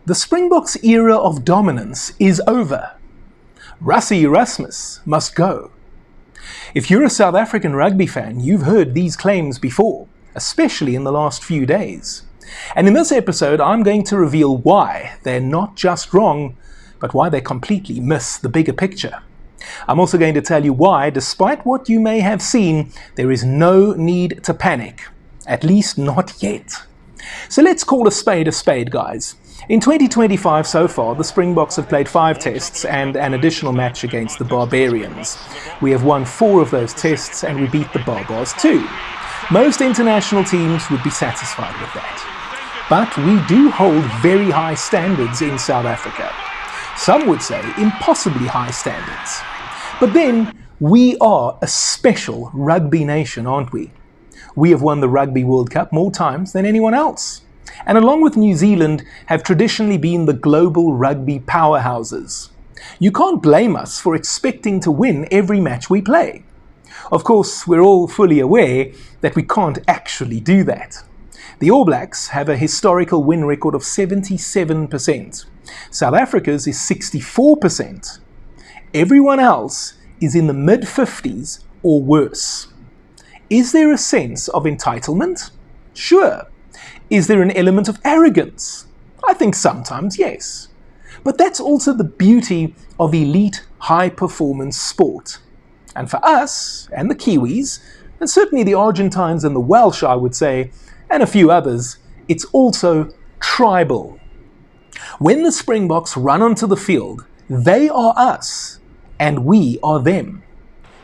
The Springboks' era of dominance is over. Rassie Erasmus must go. If you're a South African rugby fan, you've heard these claims before, especially in the last few days. And in this episode, I'm going to reveal why they're not just wrong, but why they completely miss the bigger picture. I'm also going to tell you why, despite what you may have seen, there is no need to panic. At least not yet. So let's call a spade, guys. In 2025 so far, the Springboks have played 5 tests and an additional match against the Barbarians. We have won 4 of those tests and we beat the Barbars too. Most international teams would be satisfied with that. But we do hold very high standards in South Africa. Some would say impossibly high standards. But then, we are a special rugby nation, aren't we? We have won the Rugby World Cup more times than anyone else. And along with New Zealand, have traditionally been the global rugby powerhouses. You can't blame us for expecting to win every match we play. Of course, we're all fully aware that we can't actually do that. The All Blacks have a historical win record of 77%. South Africa's is 64%. Everyone else is in the mid-50s or worse. Is there a sense of entitlement? Sure. Is there an element of arrogance? I think sometimes, yes. But that's also the beauty of elite high-performance sport. And for us, and the Kiwis, and certainly the Argentines and the Welsh, I would say, and a few others, it's also tribal. When the Springboks run onto the field, they are us, and we are them.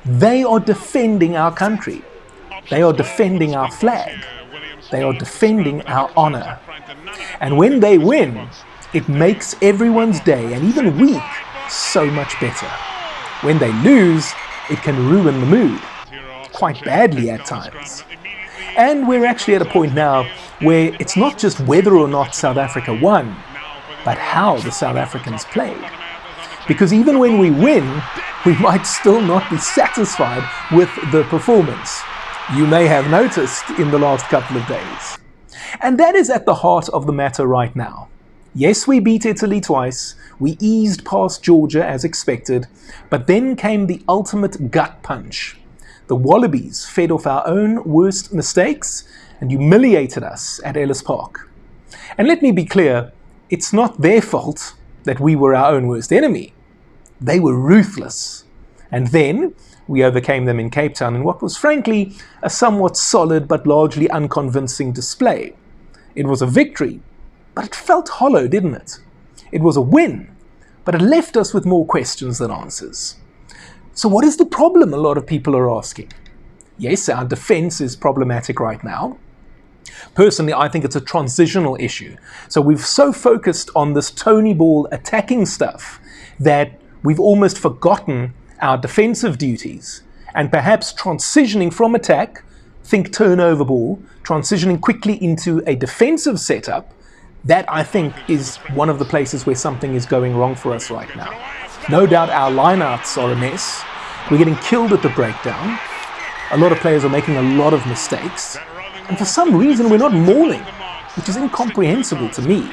They are defending our country. They are defending our flag. They are defending our honor. And when they win, it makes everyone's day, and even week, so much better. When they lose, it can ruin the mood, quite badly at times. And we're actually at a point now where it's not just whether or not South Africa won, but how the South Africans played. Because even when we win, we might still not be satisfied with the performance. You may have noticed in the last couple of days. And that is at the heart of the matter right now. Yes, we beat Italy twice, we eased past Georgia as expected, but then came the ultimate gut punch. The Wallabies fed off our own worst mistakes and humiliated us at Ellis Park. And let me be clear, it's not their fault that we were our own worst enemy. They were ruthless. And then we overcame them in Cape Town in what was frankly a somewhat solid but largely unconvincing display. It was a victory, but it felt hollow, didn't it? It was a win, but it left us with more questions than answers. So what is the problem, a lot of people are asking? Yes, our defense is problematic right now. Personally, I think it's a transitional issue. So we've so focused on this Tony Ball attacking stuff that we've almost forgotten our defensive duties, and perhaps transitioning from attack, think turnover ball, transitioning quickly into a defensive setup, that I think is one of the places where something is going wrong for us right now. No doubt our lineouts are a mess. We're getting killed at the breakdown. A lot of players are making a lot of mistakes. And for some reason we're not mauling, which is incomprehensible to me.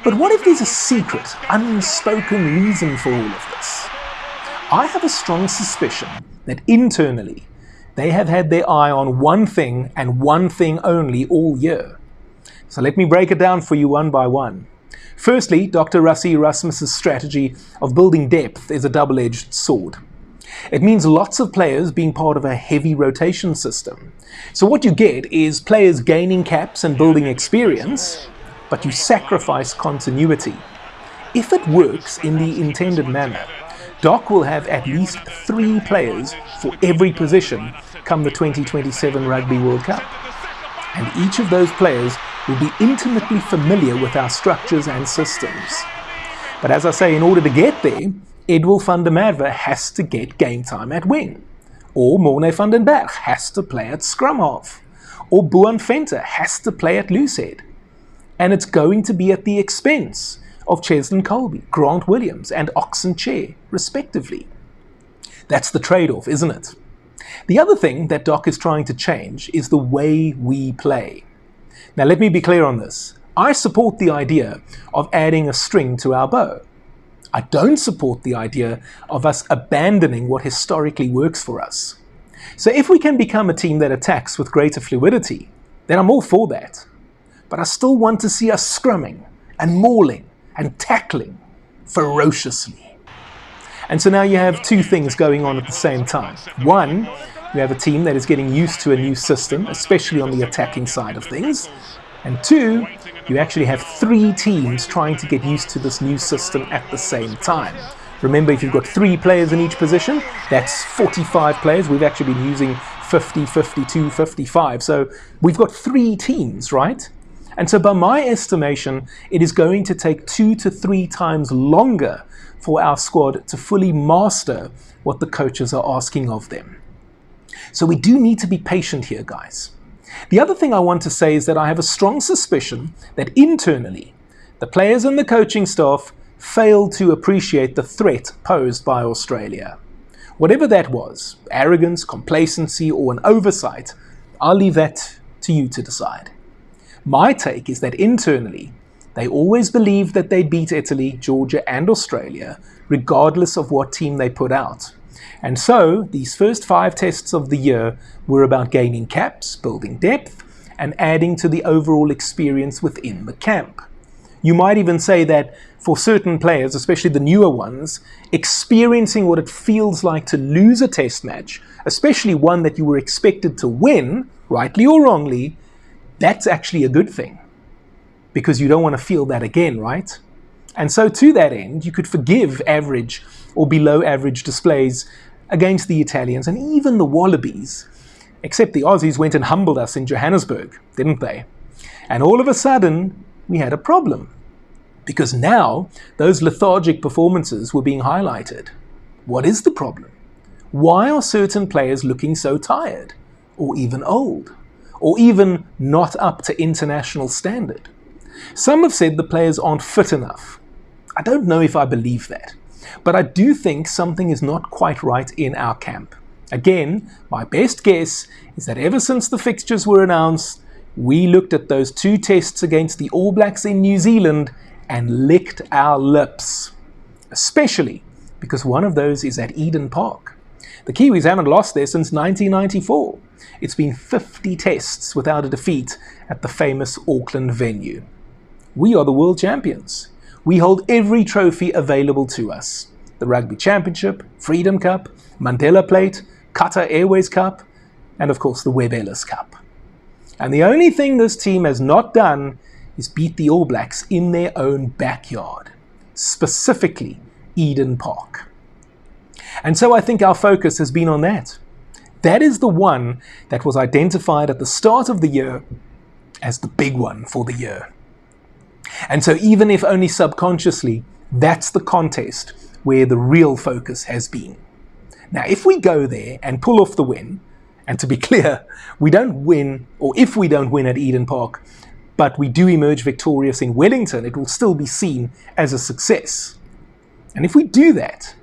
But what if there's a secret, unspoken reason for all of this? I have a strong suspicion that internally they have had their eye on one thing and one thing only all year. So let me break it down for you one by one. Firstly, Dr. Rassie Erasmus' strategy of building depth is a double-edged sword. It means lots of players being part of a heavy rotation system. So what you get is players gaining caps and building experience, but you sacrifice continuity. If it works in the intended manner, Doc will have at least 3 players for every position come the 2027 Rugby World Cup. And each of those players will be intimately familiar with our structures and systems. But as I say, in order to get there, Edwil van der Merwe has to get game time at wing. Or Morne van den Berg has to play at scrum half. Or Boan Venter has to play at loosehead. And it's going to be at the expense of Cheslin Colby, Grant Williams, and Oxen Chair, respectively. That's the trade-off, isn't it? The other thing that Doc is trying to change is the way we play. Now, let me be clear on this. I support the idea of adding a string to our bow. I don't support the idea of us abandoning what historically works for us. So if we can become a team that attacks with greater fluidity, then I'm all for that. But I still want to see us scrumming and mauling and tackling ferociously. And so now you have two things going on at the same time. One, you have a team that is getting used to a new system, especially on the attacking side of things. And two, you actually have three teams trying to get used to this new system at the same time. Remember, if you've got 3 players in each position, that's 45 players. We've actually been using 50, 52, 55. So we've got 3 teams, right? And so by my estimation, it is going to take 2 to 3 times longer for our squad to fully master what the coaches are asking of them. So we do need to be patient here, guys. The other thing I want to say is that I have a strong suspicion that internally, the players and the coaching staff failed to appreciate the threat posed by Australia. Whatever that was, arrogance, complacency, or an oversight, I'll leave that to you to decide. My take is that internally, they always believed that they'd beat Italy, Georgia, and Australia, regardless of what team they put out. And so, these first 5 tests of the year were about gaining caps, building depth, and adding to the overall experience within the camp. You might even say that for certain players, especially the newer ones, experiencing what it feels like to lose a test match, especially one that you were expected to win, rightly or wrongly, that's actually a good thing. Because you don't want to feel that again, right? And so to that end, you could forgive average or below average displays against the Italians and even the Wallabies. Except the Aussies went and humbled us in Johannesburg, didn't they? And all of a sudden, we had a problem. Because now, those lethargic performances were being highlighted. What is the problem? Why are certain players looking so tired? Or even old? Or even not up to international standard? Some have said the players aren't fit enough. I don't know if I believe that. But I do think something is not quite right in our camp. Again, my best guess is that ever since the fixtures were announced, we looked at those 2 tests against the All Blacks in New Zealand and licked our lips. Especially because one of those is at Eden Park. The Kiwis haven't lost there since 1994. It's been 50 tests without a defeat at the famous Auckland venue. We are the world champions. We hold every trophy available to us. The Rugby Championship, Freedom Cup, Mandela Plate, Qatar Airways Cup, and of course the Webb Ellis Cup. And the only thing this team has not done is beat the All Blacks in their own backyard, specifically Eden Park. And so I think our focus has been on that. That is the one that was identified at the start of the year as the big one for the year. And so even if only subconsciously, that's the contest where the real focus has been. Now, if we go there and pull off the win, and to be clear, we don't win, or if we don't win at Eden Park, but we do emerge victorious in Wellington, it will still be seen as a success. And if we do that,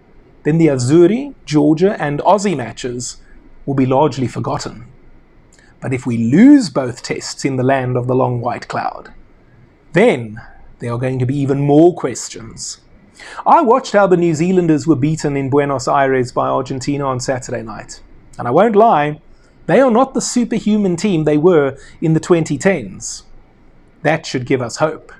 then the Azuri, Georgia, and Aussie matches will be largely forgotten. But if we lose both tests in the land of the long white cloud, then there are going to be even more questions. I watched how the New Zealanders were beaten in Buenos Aires by Argentina on Saturday night. And I won't lie, they are not the superhuman team they were in the 2010s. That should give us hope.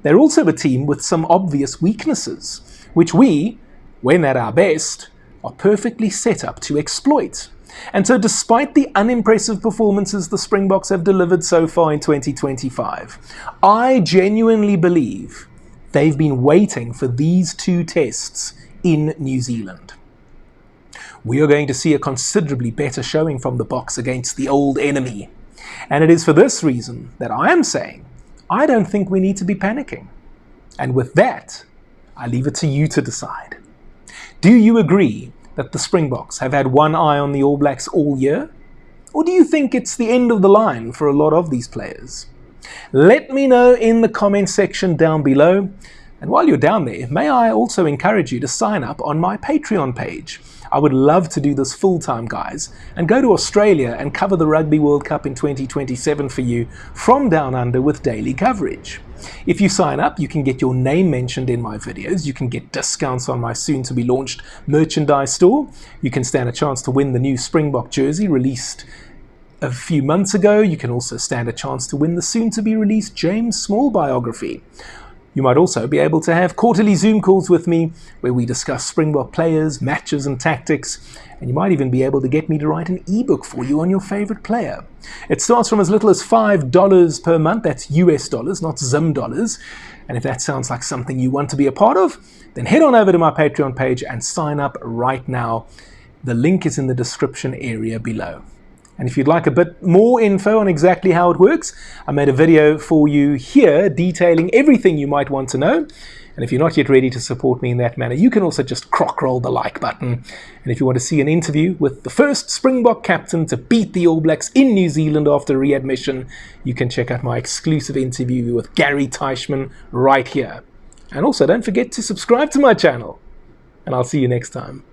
They're also a team with some obvious weaknesses, which we, when at our best, are perfectly set up to exploit. And so despite the unimpressive performances the Springboks have delivered so far in 2025, I genuinely believe they've been waiting for these 2 tests in New Zealand. We are going to see a considerably better showing from the Boks against the old enemy. And it is for this reason that I am saying I don't think we need to be panicking. And with that, I leave it to you to decide. Do you agree that the Springboks have had one eye on the All Blacks all year? Or do you think it's the end of the line for a lot of these players? Let me know in the comment section down below. And while you're down there, may I also encourage you to sign up on my Patreon page. I would love to do this full-time, guys, and go to Australia and cover the Rugby World Cup in 2027 for you from down under with daily coverage. If you sign up, you can get your name mentioned in my videos. You can get discounts on my soon-to-be-launched merchandise store. You can stand a chance to win the new Springbok jersey released a few months ago. You can also stand a chance to win the soon-to-be-released James Small biography. You might also be able to have quarterly Zoom calls with me where we discuss Springbok players, matches and tactics, and you might even be able to get me to write an ebook for you on your favorite player. It starts from as little as $5 per month. That's US dollars, not Zim dollars. And if that sounds like something you want to be a part of, then head on over to my Patreon page and sign up right now. The link is in the description area below. And if you'd like a bit more info on exactly how it works, I made a video for you here detailing everything you might want to know. And if you're not yet ready to support me in that manner, you can also just crock roll the like button. And if you want to see an interview with the first Springbok captain to beat the All Blacks in New Zealand after readmission, you can check out my exclusive interview with Gary Teichmann right here. And also don't forget to subscribe to my channel. And I'll see you next time.